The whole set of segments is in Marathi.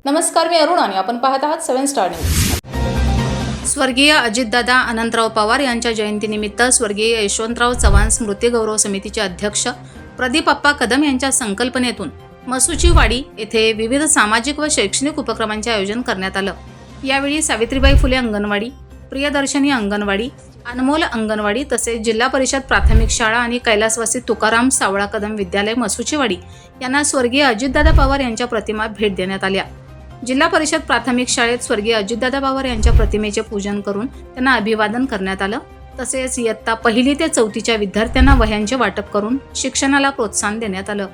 नमस्कार, मी अरुण आणि आपण पाहत आहात 7 स्टार न्यूज। स्वर्गीय अजितदादा अनंतराव पवार यांच्या जयंतीनिमित्त स्वर्गीय यशवंतराव चव्हाण स्मृती गौरव समितीचे अध्यक्ष प्रदीप अप्पा कदम यांच्या संकल्पनेतून मसूची वाडी येथे विविध सामाजिक व शैक्षणिक उपक्रमांचे आयोजन करण्यात आलं। यावेळी सावित्रीबाई फुले अंगणवाडी, प्रियदर्शनी अंगणवाडी, अनमोल अंगणवाडी तसेच जिल्हा परिषद प्राथमिक शाळा आणि कैलासवासी तुकाराम सावळा कदम विद्यालय मसूची वाडी यांना स्वर्गीय अजितदादा पवार यांच्या प्रतिमा भेट देण्यात आल्या। जिल्हा परिषद प्राथमिक शाळेत स्वर्गीय अजितदादा पवार यांच्या प्रतिमेचे पूजन करून त्यांना अभिवादन करण्यात आलं। तसेच इयत्ता 1ली ते 4थीच्या विद्यार्थ्यांना वह्यांचे वाटप करून शिक्षणाला प्रोत्साहन देण्यात आलं।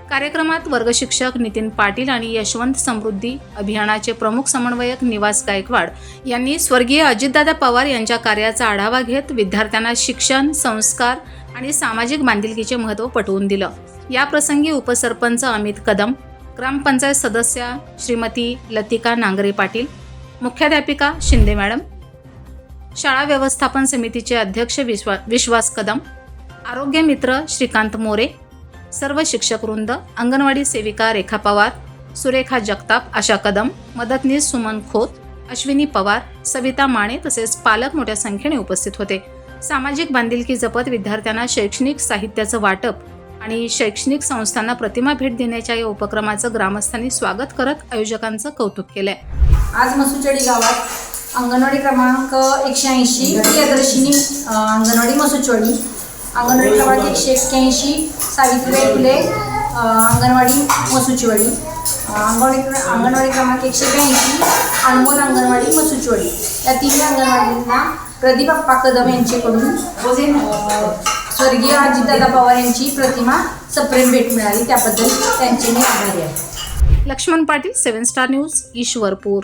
कार्यक्रमात वर्ग शिक्षक नितीन पाटील आणि यशवंत समृद्धी अभियानाचे प्रमुख समन्वयक निवास गायकवाड यांनी स्वर्गीय अजितदादा पवार यांच्या कार्याचा आढावा घेत विद्यार्थ्यांना शिक्षण, संस्कार आणि सामाजिक बांधिलकीचे महत्त्व पटवून दिलं। या प्रसंगी उपसरपंच अमित कदम, ग्रामपंचायत सदस्या श्रीमती लतिका नांगरे पाटील, मुख्याध्यापिका शिंदे मॅडम, शाळा व्यवस्थापन समितीचे अध्यक्ष विश्वास कदम, आरोग्य मित्र श्रीकांत मोरे, सर्व शिक्षक वृंद, अंगणवाडी सेविका रेखा पवार, सुरेखा जगताप, आशा कदम, मदतनीस सुमन खोत, अश्विनी पवार, सविता माने तसेच पालक मोठ्या संख्येने उपस्थित होते। सामाजिक बांधिलकी जपत विद्यार्थ्यांना शैक्षणिक साहित्याचं वाटप आणि शैक्षणिक संस्थांना प्रतिमा भेट देण्याच्या या उपक्रमाचं ग्रामस्थांनी स्वागत करत आयोजकांचं कौतुक केलंय। आज मसूचडी गावात अंगणवाडी क्रमांक 180 प्रियदर्शिनी अंगणवाडी मसूचडी, अंगणवाडी क्रमांक 181 सावित्रीबाई फुले अंगणवाडी मसूचडी, अंगणवाडी क्रमांक 182 अनमोल अंगणवाडी मसूचडी या 3 अंगणवाडींना प्रदीप अप्पा कदम यांच्याकडून स्वर्गीय अजितदादा पवार यांची प्रतिमा सप्रेम भेट मिळाली, त्याबद्दल त्यांचे मी आभारी आहे। Laxman Patil, 7 star news, Ishwarpur.